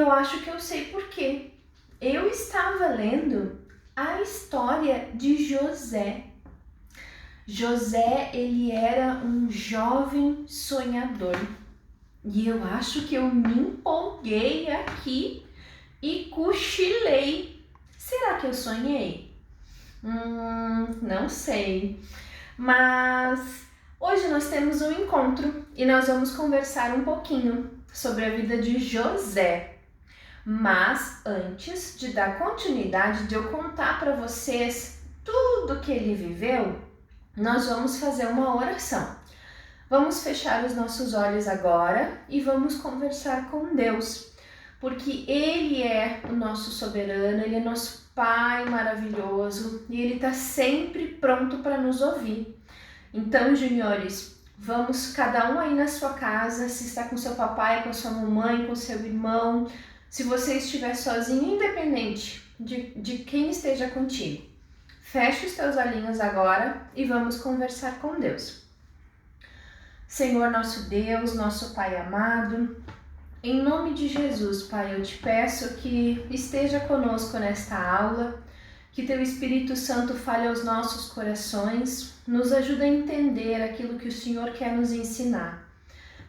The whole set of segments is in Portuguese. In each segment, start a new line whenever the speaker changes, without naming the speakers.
eu acho que eu sei por quê. Eu estava lendo a história de José. José, ele era um jovem sonhador. E eu acho que eu me empolguei aqui e cochilei. Será que eu sonhei? Não sei. Mas hoje nós temos um encontro e nós vamos conversar um pouquinho sobre a vida de José. Mas antes de dar continuidade, de eu contar para vocês tudo que ele viveu, nós vamos fazer uma oração. Vamos fechar os nossos olhos agora e vamos conversar com Deus, porque Ele é o nosso soberano, Ele é nosso Pai maravilhoso e Ele está sempre pronto para nos ouvir. Então, juniores, vamos cada um aí na sua casa, se está com seu papai, com a sua mamãe, com seu irmão, se você estiver sozinho, independente de quem esteja contigo. Feche os teus olhinhos agora e vamos conversar com Deus. Senhor nosso Deus, nosso Pai amado, em nome de Jesus, Pai, eu te peço que esteja conosco nesta aula, que Teu Espírito Santo fale aos nossos corações, nos ajude a entender aquilo que o Senhor quer nos ensinar.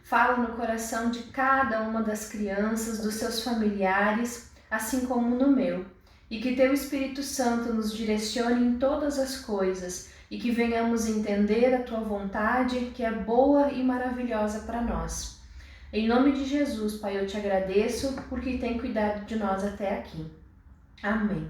Fala no coração de cada uma das crianças, dos seus familiares, assim como no meu, e que Teu Espírito Santo nos direcione em todas as coisas, e que venhamos entender a Tua vontade, que é boa e maravilhosa para nós. Em nome de Jesus, Pai, eu te agradeço porque tem cuidado de nós até aqui. Amém.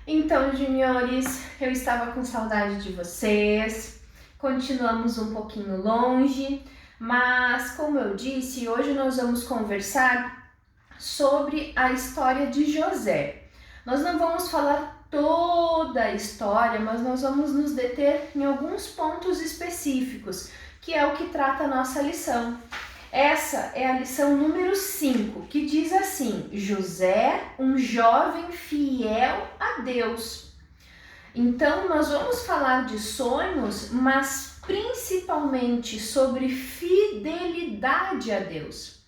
Então, juniores, eu estava com saudade de vocês, continuamos um pouquinho longe, mas como eu disse, hoje nós vamos conversar sobre a história de José. Nós não vamos falar toda a história, mas nós vamos nos deter em alguns pontos específicos, que é o que trata a nossa lição. Essa é a lição número 5, que diz assim: José, um jovem fiel a Deus. Então, nós vamos falar de sonhos, mas principalmente sobre fidelidade a Deus.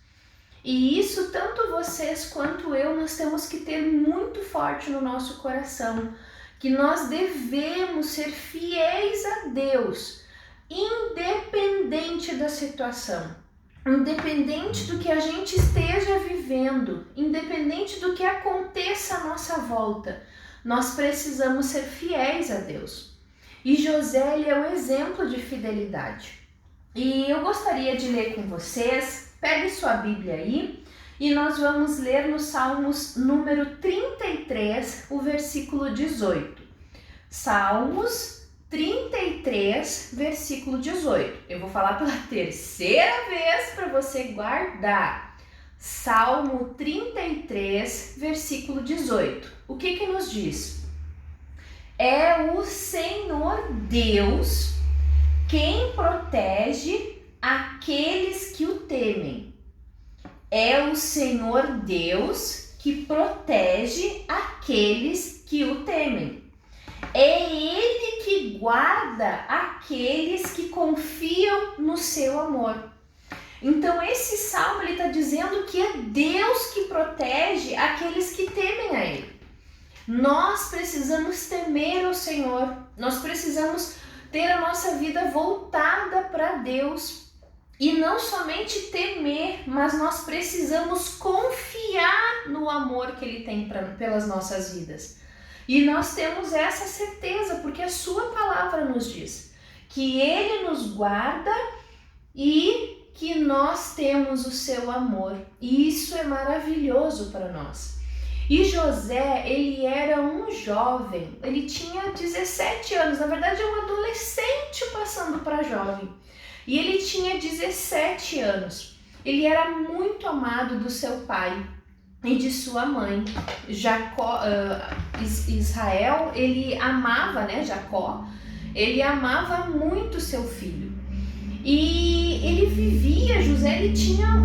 E isso, tanto vocês quanto eu, nós temos que ter muito forte no nosso coração, que nós devemos ser fiéis a Deus, independente da situação, independente do que a gente esteja vivendo, independente do que aconteça à nossa volta, nós precisamos ser fiéis a Deus. E José, ele é um exemplo de fidelidade. E eu gostaria de ler com vocês. Pegue sua Bíblia aí e nós vamos ler no Salmos número 33, o versículo 18. Salmos 33, versículo 18. Eu vou falar pela terceira vez para você guardar. Salmo 33, versículo 18. O que nos diz? É o Senhor Deus quem protege aqueles que o temem. É o Senhor Deus que protege aqueles que o temem. É Ele que guarda aqueles que confiam no seu amor. Então esse salmo está dizendo que é Deus que protege aqueles que temem a Ele. Nós precisamos temer o Senhor, nós precisamos ter a nossa vida voltada para Deus. E não somente temer, mas nós precisamos confiar no amor que Ele tem pelas nossas vidas. E nós temos essa certeza, porque a Sua palavra nos diz que Ele nos guarda e que nós temos o Seu amor. E isso é maravilhoso para nós. E José, ele era um jovem, ele tinha 17 anos, na verdade é um adolescente passando para jovem. E ele tinha 17 anos. Ele era muito amado do seu pai e de sua mãe. Israel, ele amava, Jacó, ele amava muito seu filho. E José,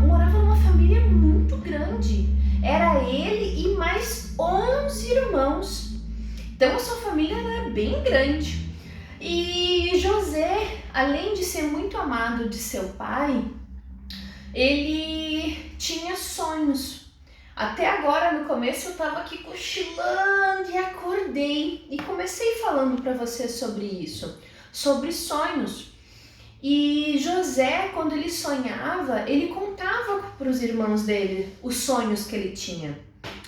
morava numa família muito grande. Era ele e mais 11 irmãos. Então a sua família era bem grande. E José, além de ser muito amado de seu pai, ele tinha sonhos. Até agora, no começo, eu estava aqui cochilando e acordei e comecei falando para vocês sobre isso, sobre sonhos. E José, quando ele sonhava, ele contava para os irmãos dele os sonhos que ele tinha.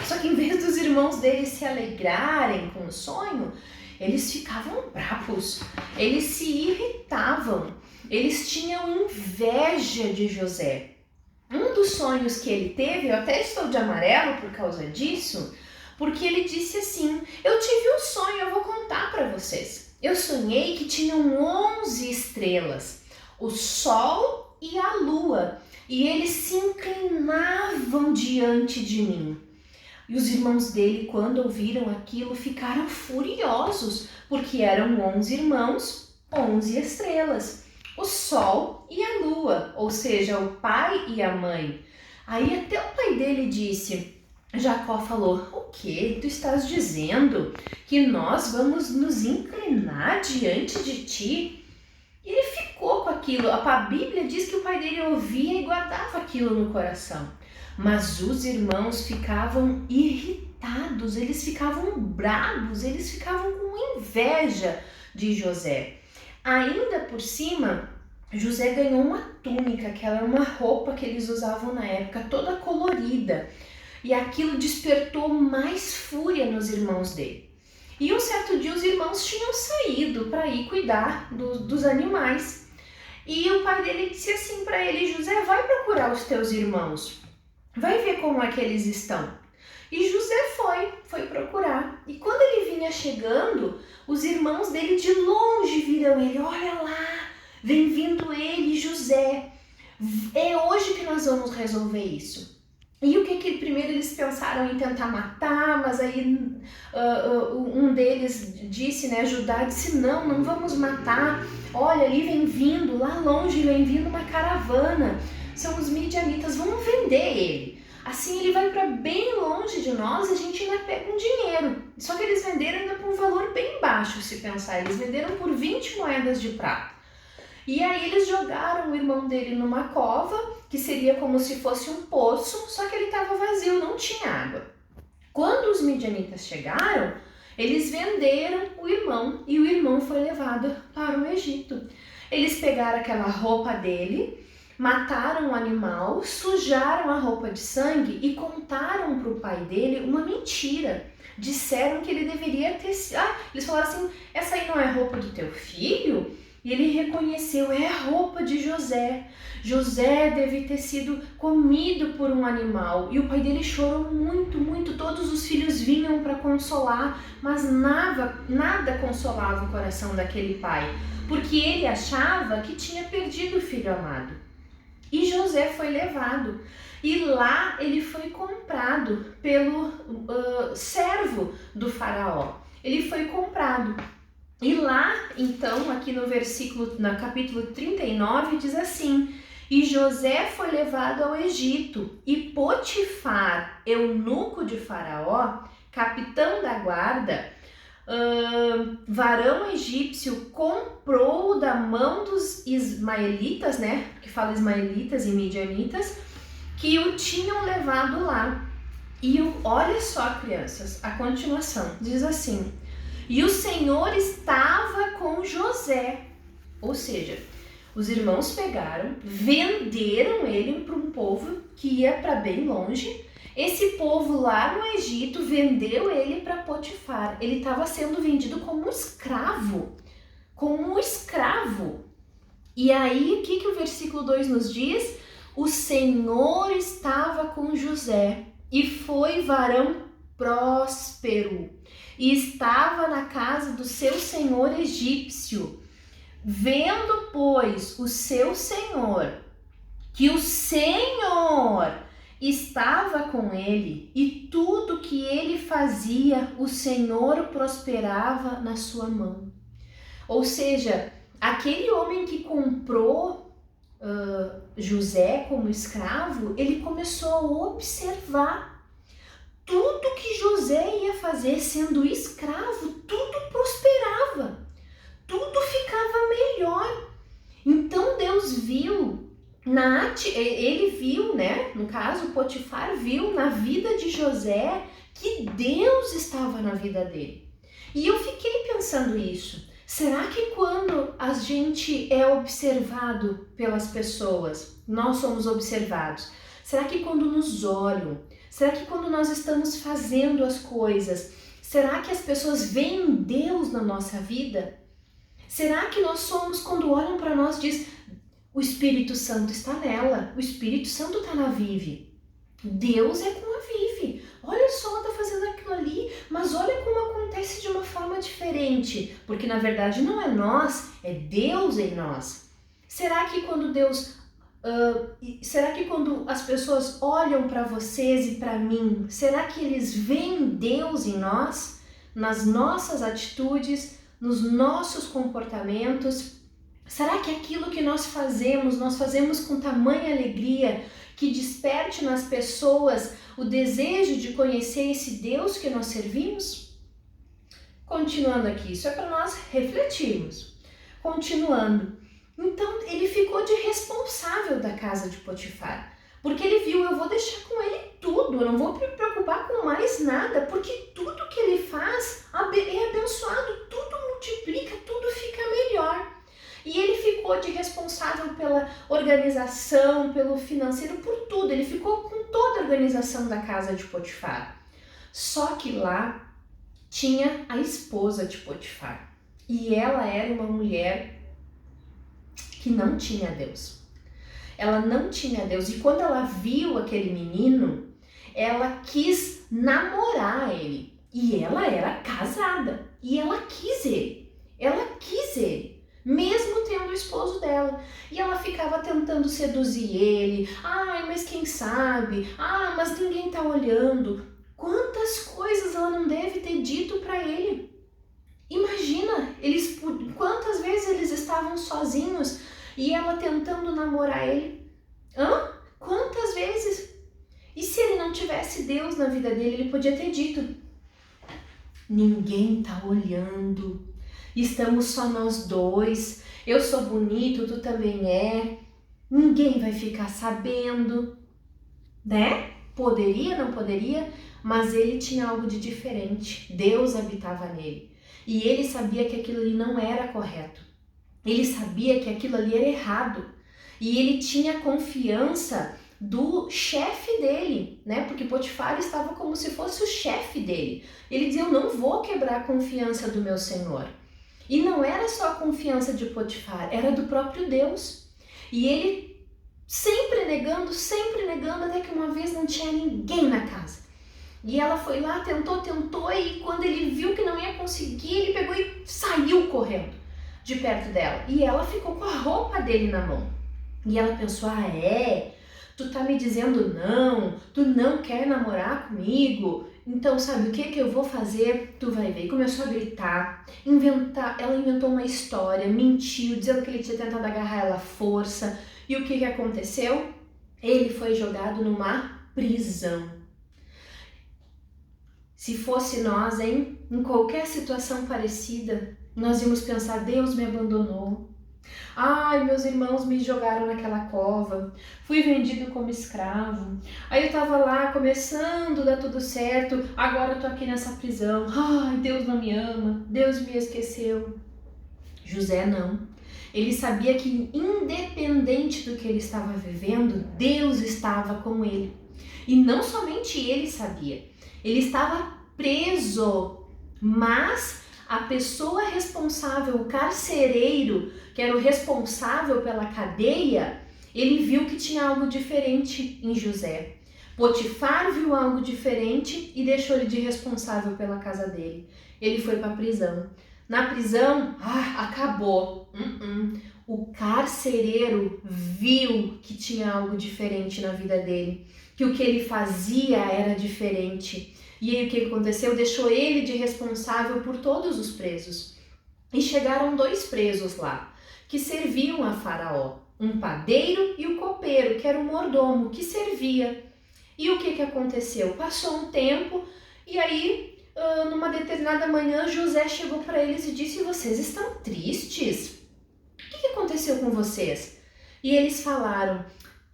Só que em vez dos irmãos dele se alegrarem com o sonho, eles ficavam bravos, eles se irritavam, eles tinham inveja de José. Um dos sonhos que ele teve, eu até estou de amarelo por causa disso, porque ele disse assim: eu tive um sonho, eu vou contar para vocês. Eu sonhei que tinham 11 estrelas, o sol e a lua, e eles se inclinavam diante de mim. E os irmãos dele, quando ouviram aquilo, ficaram furiosos, porque eram 11 irmãos, 11 estrelas, o sol e a lua, ou seja, o pai e a mãe. Aí até o pai dele disse, Jacó falou: o que tu estás dizendo? Que nós vamos nos inclinar diante de ti? E ele ficou com aquilo. A Bíblia diz que o pai dele ouvia e guardava aquilo no coração. Mas os irmãos ficavam irritados, eles ficavam bravos, eles ficavam com inveja de José. Ainda por cima, José ganhou uma túnica, que era uma roupa que eles usavam na época, toda colorida. E aquilo despertou mais fúria nos irmãos dele. E um certo dia os irmãos tinham saído para ir cuidar dos animais. E o pai dele disse assim para ele: José, vai procurar os teus irmãos. Vai ver como é que eles estão. E José foi procurar. E quando ele vinha chegando, os irmãos dele de longe viram ele. Olha lá, vem vindo ele, José. É hoje que nós vamos resolver isso. E o que primeiro eles pensaram em tentar matar, mas aí um deles disse, né, Judá disse, não vamos matar. Olha, ali vem vindo, lá longe vem vindo uma caravana. São os midianitas, vamos vender ele. Assim ele vai para bem longe de nós e a gente ainda pega um dinheiro. Só que eles venderam ainda por um valor bem baixo, se pensar. Eles venderam por 20 moedas de prata. E aí eles jogaram o irmão dele numa cova, que seria como se fosse um poço, só que ele estava vazio, não tinha água. Quando os midianitas chegaram, eles venderam o irmão e o irmão foi levado para o Egito. Eles pegaram aquela roupa dele, mataram o animal, sujaram a roupa de sangue e contaram para o pai dele uma mentira. Disseram que ele deveria ter... eles falaram assim, essa aí não é roupa do teu filho? E ele reconheceu, é a roupa de José. José deve ter sido comido por um animal. E o pai dele chorou muito, muito. Todos os filhos vinham para consolar, mas nada consolava o coração daquele pai, porque ele achava que tinha perdido o filho amado. E José foi levado. E lá ele foi comprado pelo servo do faraó. Ele foi comprado. E lá, então, aqui no capítulo 39, diz assim: e José foi levado ao Egito, e Potifar, eunuco de Faraó, capitão da guarda, varão egípcio, comprou da mão dos ismaelitas, né, que fala ismaelitas e midianitas, que o tinham levado lá. E olha só, crianças, a continuação, diz assim: e o Senhor estava com José. Ou seja, os irmãos pegaram, venderam ele para um povo que ia para bem longe. Esse povo lá no Egito vendeu ele para Potifar. Ele estava sendo vendido como escravo. Como escravo. E aí, o que o versículo 2 nos diz? O Senhor estava com José e foi varão próspero. E estava na casa do seu senhor egípcio. Vendo, pois, o seu senhor, que o Senhor estava com ele, e tudo que ele fazia, o Senhor prosperava na sua mão. Ou seja, aquele homem que comprou José como escravo, ele começou a observar tudo que José ia fazer sendo escravo, tudo prosperava, tudo ficava melhor. Então Deus viu Ele viu, né? No caso, Potifar viu na vida de José que Deus estava na vida dele. E eu fiquei pensando isso. Será que quando a gente é observado pelas pessoas, nós somos observados? Será que quando nos olham? Será que quando nós estamos fazendo as coisas, será que as pessoas veem Deus na nossa vida? Será que nós somos, quando olham para nós, diz, o Espírito Santo está nela, o Espírito Santo está na Vivi. Deus é com a Vivi. Olha só, ela está fazendo aquilo ali, mas olha como acontece de uma forma diferente, porque na verdade não é nós, é Deus em nós. Será que quando quando as pessoas olham para vocês e para mim, será que eles veem Deus em nós, nas nossas atitudes, nos nossos comportamentos? Será que aquilo que nós fazemos com tamanha alegria, que desperte nas pessoas o desejo de conhecer esse Deus que nós servimos? Continuando aqui, isso é para nós refletirmos. Continuando, então ele ficou de responsável da casa de Potifar, porque ele viu, eu vou deixar com ele tudo, eu não vou me preocupar com mais nada, porque tudo que ele faz é abençoado, tudo multiplica, tudo fica melhor. E ele ficou de responsável pela organização, pelo financeiro, por tudo. Ele ficou com toda a organização da casa de Potifar. Só que lá tinha a esposa de Potifar. E ela era uma mulher que não tinha Deus. Ela não tinha Deus. E quando ela viu aquele menino, ela quis namorar ele. E ela era casada. E ela quis ele. Mesmo tendo o esposo dela. E ela ficava tentando seduzir ele. Ai, mas quem sabe? Ah, mas ninguém tá olhando. Quantas coisas ela não deve ter dito para ele? Imagina, quantas vezes eles estavam sozinhos e ela tentando namorar ele. Quantas vezes? E se ele não tivesse Deus na vida dele, ele podia ter dito: ninguém tá olhando. Estamos só nós dois, eu sou bonito, tu também é, ninguém vai ficar sabendo, né? Poderia, não poderia, mas ele tinha algo de diferente, Deus habitava nele. E ele sabia que aquilo ali não era correto, ele sabia que aquilo ali era errado. E ele tinha confiança do chefe dele, né? Porque Potifar estava como se fosse o chefe dele. Ele dizia: eu não vou quebrar a confiança do meu senhor. E não era só a confiança de Potifar, era do próprio Deus. E ele sempre negando, até que uma vez não tinha ninguém na casa. E ela foi lá, tentou, e quando ele viu que não ia conseguir, ele pegou e saiu correndo de perto dela. E ela ficou com a roupa dele na mão. E ela pensou: tu tá me dizendo não, tu não quer namorar comigo? Então sabe o que eu vou fazer? Tu vai ver. E começou a gritar, ela inventou uma história, mentiu, dizendo que ele tinha tentado agarrar ela à força. E o que aconteceu? Ele foi jogado numa prisão. Se fosse nós, em qualquer situação parecida, nós íamos pensar: Deus me abandonou. Ai, meus irmãos me jogaram naquela cova, fui vendido como escravo, aí eu tava lá começando, dá tudo certo, agora eu tô aqui nessa prisão, ai, Deus não me ama, Deus me esqueceu. José não, ele sabia que independente do que ele estava vivendo, Deus estava com ele. E não somente ele sabia, ele estava preso, mas a pessoa responsável, o carcereiro, que era o responsável pela cadeia, ele viu que tinha algo diferente em José. Potifar viu algo diferente e deixou ele de responsável pela casa dele. Ele foi para a prisão. Na prisão, acabou. O carcereiro viu que tinha algo diferente na vida dele, que o que ele fazia era diferente. E aí o que aconteceu? Deixou ele de responsável por todos os presos. E chegaram 2 presos lá, que serviam a Faraó. Um padeiro e o copeiro, que era o mordomo, que servia. E o que aconteceu? Passou um tempo e aí, numa determinada manhã, José chegou para eles e disse: vocês estão tristes? O que aconteceu com vocês? E eles falaram: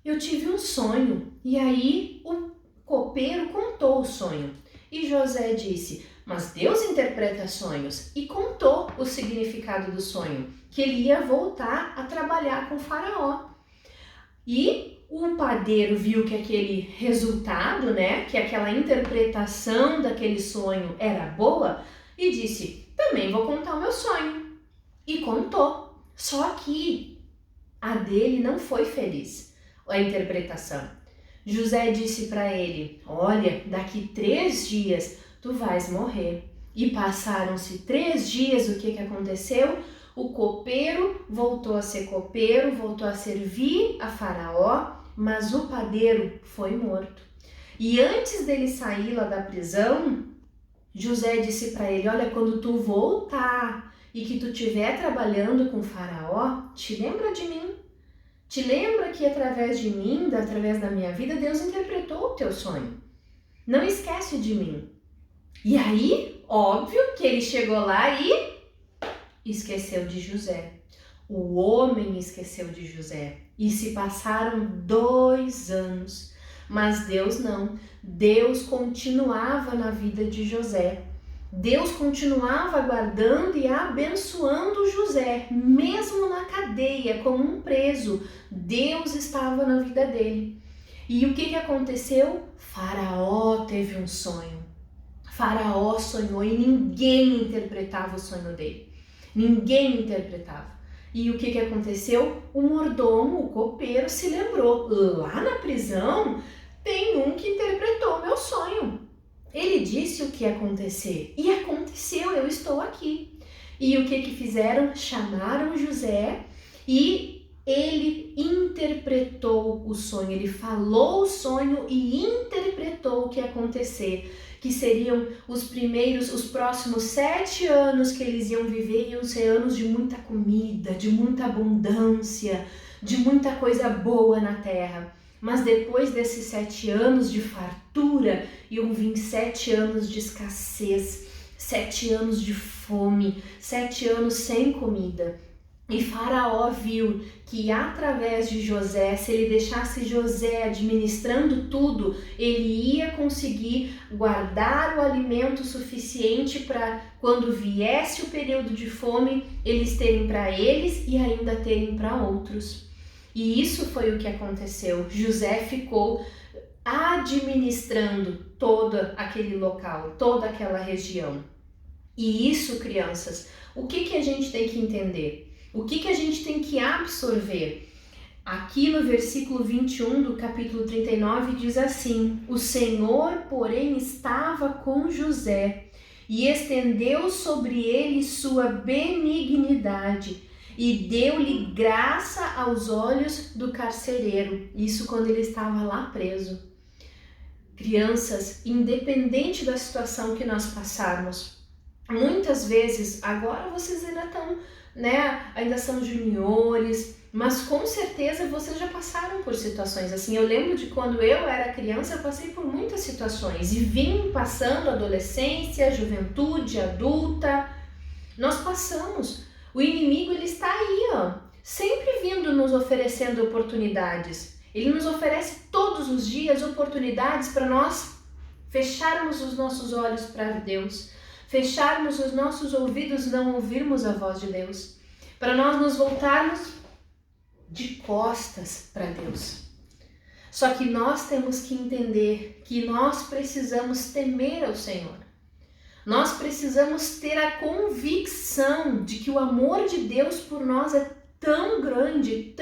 eu tive um sonho. E aí o copeiro contou o sonho. E José disse: mas Deus interpreta sonhos. E contou o significado do sonho, que ele ia voltar a trabalhar com Faraó. E o padeiro viu que aquele resultado, que aquela interpretação daquele sonho era boa e disse: também vou contar o meu sonho. E contou. Só que a dele não foi feliz, a interpretação. José disse para ele: olha, daqui 3 dias tu vais morrer. E passaram-se 3 dias, o que aconteceu? O copeiro voltou a ser copeiro, voltou a servir a Faraó, mas o padeiro foi morto. E antes dele sair lá da prisão, José disse para ele: olha, quando tu voltar e que tu estiver trabalhando com Faraó, te lembra de mim. Te lembra que através de mim, através da minha vida, Deus interpretou o teu sonho. Não esquece de mim. E aí, óbvio que ele chegou lá e esqueceu de José. O homem esqueceu de José. E se passaram 2 anos. Mas Deus não. Deus continuava na vida de José. Deus continuava guardando e abençoando José, mesmo na cadeia, como um preso. Deus estava na vida dele. E o que aconteceu? Faraó teve um sonho. Faraó sonhou e ninguém interpretava o sonho dele. Ninguém interpretava. E o que aconteceu? O mordomo, o copeiro, se lembrou: lá na prisão tem um que interpretou meu sonho. Ele disse o que ia acontecer. E aconteceu, eu estou aqui. E o que fizeram? Chamaram José e ele interpretou o sonho. Ele falou o sonho e interpretou o que ia acontecer. Que seriam os próximos 7 anos que eles iam viver, iam ser anos de muita comida, de muita abundância, de muita coisa boa na terra. Mas depois desses 7 anos de fartura, iam vir 7 anos de escassez, 7 anos de fome, 7 anos sem comida. E Faraó viu que através de José, se ele deixasse José administrando tudo, ele ia conseguir guardar o alimento suficiente para quando viesse o período de fome, eles terem para eles e ainda terem para outros. E isso foi o que aconteceu. José ficou administrando todo aquele local, toda aquela região. E isso, crianças, o que a gente tem que entender? O que a gente tem que absorver? Aqui no versículo 21 do capítulo 39 diz assim: o Senhor, porém, estava com José e estendeu sobre ele sua benignidade e deu-lhe graça aos olhos do carcereiro. Isso quando ele estava lá preso. Crianças, independente da situação que nós passarmos, muitas vezes, agora vocês ainda estão, ainda são juniores, mas com certeza vocês já passaram por situações assim. Eu lembro de quando eu era criança, eu passei por muitas situações e vim passando adolescência, juventude, adulta. Nós passamos. O inimigo, ele está aí, sempre vindo nos oferecendo oportunidades. Ele nos oferece todos os dias oportunidades para nós fecharmos os nossos olhos para Deus, fecharmos os nossos ouvidos, não ouvirmos a voz de Deus, para nós nos voltarmos de costas para Deus. Só que nós temos que entender que nós precisamos temer ao Senhor. Nós precisamos ter a convicção de que o amor de Deus por nós é tão grande,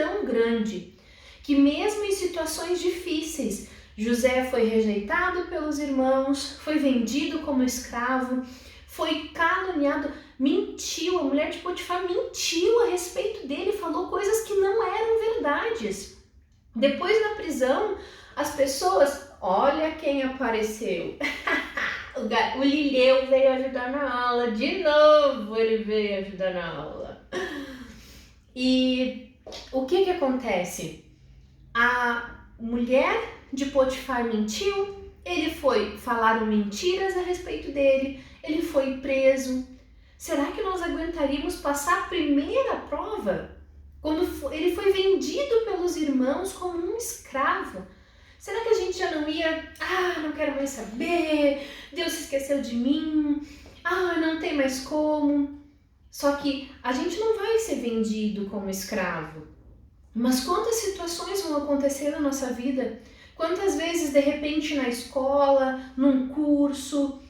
que mesmo em situações difíceis, José foi rejeitado pelos irmãos, foi vendido como escravo, foi caluniado, mentiu, a mulher de Potifar mentiu a respeito dele, falou coisas que não eram verdades. Depois da prisão, as pessoas, olha quem apareceu. O Lileu veio ajudar na aula, de novo ele veio ajudar na aula. E o que acontece? A mulher de Potifar mentiu, falaram mentiras a respeito dele, ele foi preso. Será que nós aguentaríamos passar a primeira prova? ele foi vendido pelos irmãos como um escravo. Será que a gente já não ia, não quero mais saber, Deus se esqueceu de mim, não tem mais como. Só que a gente não vai ser vendido como escravo. Mas quantas situações vão acontecer na nossa vida? Quantas vezes, de repente, na escola, num curso,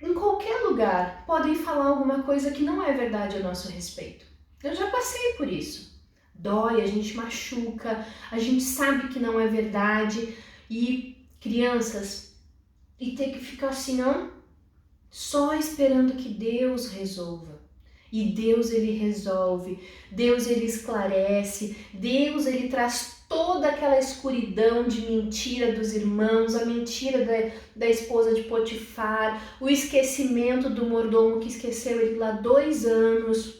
em qualquer lugar, podem falar alguma coisa que não é verdade a nosso respeito. Eu já passei por isso. Dói, a gente machuca, a gente sabe que não é verdade. E crianças, e ter que ficar assim, só esperando que Deus resolva. E Deus, ele resolve, Deus, ele esclarece, Deus, ele traz toda aquela escuridão de mentira dos irmãos, a mentira da esposa de Potifar, o esquecimento do mordomo que esqueceu ele lá 2 anos.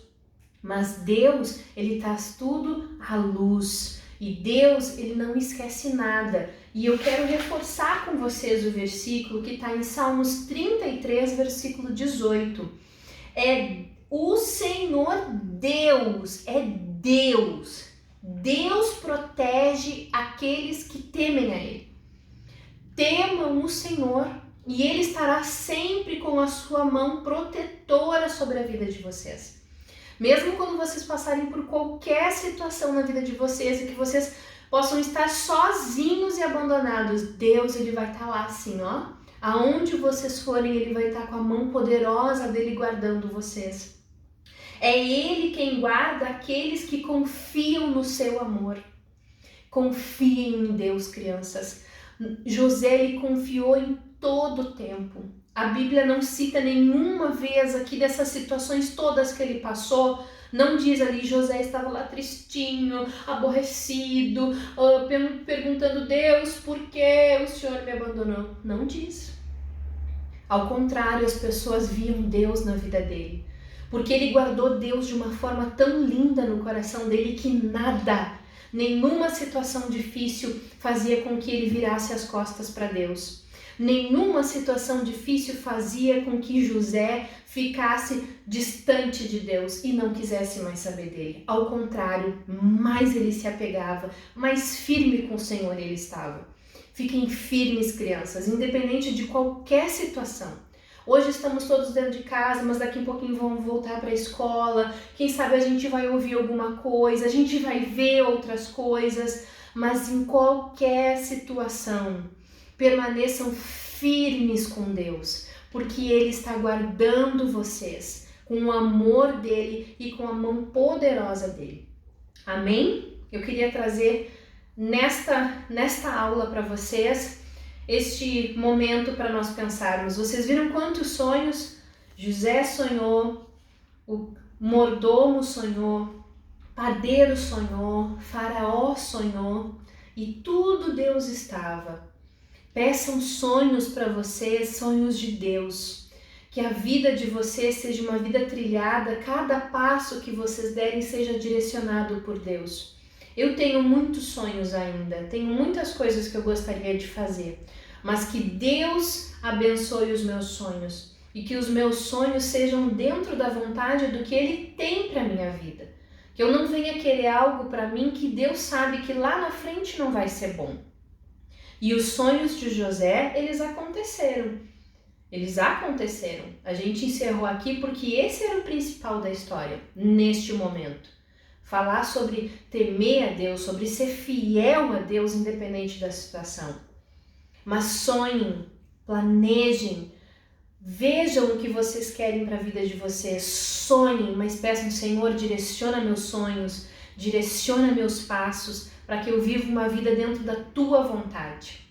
Mas Deus, ele traz tudo à luz. E Deus, ele não esquece nada. E eu quero reforçar com vocês o versículo que está em Salmos 33, versículo 18. O Senhor Deus, é Deus. Deus protege aqueles que temem a Ele. Temam o Senhor e Ele estará sempre com a sua mão protetora sobre a vida de vocês. Mesmo quando vocês passarem por qualquer situação na vida de vocês e que vocês possam estar sozinhos e abandonados, Deus, ele vai estar lá assim, aonde vocês forem, ele vai estar com a mão poderosa dele guardando vocês. É ele quem guarda aqueles que confiam no seu amor. Confiem em Deus, crianças. José, ele confiou em todo o tempo. A Bíblia não cita nenhuma vez aqui dessas situações todas que ele passou. Não diz ali, José estava lá tristinho, aborrecido, perguntando, Deus, por que o Senhor me abandonou? Não diz. Ao contrário, as pessoas viam Deus na vida dele. Porque ele guardou Deus de uma forma tão linda no coração dele que nada, nenhuma situação difícil fazia com que ele virasse as costas para Deus. Nenhuma situação difícil fazia com que José ficasse distante de Deus e não quisesse mais saber dele. Ao contrário, mais ele se apegava, mais firme com o Senhor ele estava. Fiquem firmes, crianças, independente de qualquer situação. Hoje estamos todos dentro de casa, mas daqui a pouquinho vamos voltar para a escola. Quem sabe a gente vai ouvir alguma coisa, a gente vai ver outras coisas, mas em qualquer situação, permaneçam firmes com Deus, porque Ele está guardando vocês com o amor dEle e com a mão poderosa dEle. Amém? Eu queria trazer nesta aula para vocês este momento para nós pensarmos. Vocês viram quantos sonhos José sonhou, o mordomo sonhou, o padeiro sonhou, Faraó sonhou e tudo Deus estava. Peçam sonhos para vocês, sonhos de Deus. Que a vida de vocês seja uma vida trilhada, cada passo que vocês derem seja direcionado por Deus. Eu tenho muitos sonhos ainda, tenho muitas coisas que eu gostaria de fazer, mas que Deus abençoe os meus sonhos e que os meus sonhos sejam dentro da vontade do que Ele tem para minha vida. Que eu não venha querer algo para mim que Deus sabe que lá na frente não vai ser bom. E os sonhos de José, eles aconteceram. A gente encerrou aqui porque esse era o principal da história, neste momento. Falar sobre temer a Deus, sobre ser fiel a Deus independente da situação. Mas sonhem, planejem, vejam o que vocês querem para a vida de vocês. Sonhem, mas peçam, Senhor, direciona meus sonhos, direciona meus passos, para que eu viva uma vida dentro da Tua vontade.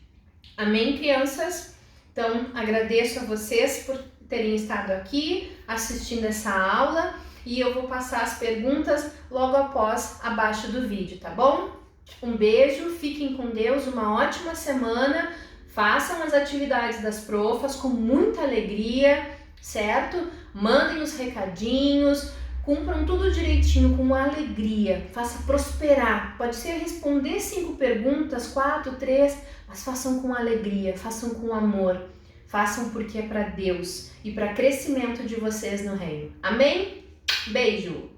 Amém, crianças? Então, agradeço a vocês por terem estado aqui assistindo essa aula. E eu vou passar as perguntas logo após, abaixo do vídeo, tá bom? Um beijo, fiquem com Deus, uma ótima semana, façam as atividades das profas com muita alegria, certo? Mandem os recadinhos, cumpram tudo direitinho, com alegria, faça prosperar. Pode ser responder 5 perguntas, 4, 3, mas façam com alegria, façam com amor, façam porque é para Deus e para crescimento de vocês no reino. Amém? Beijo!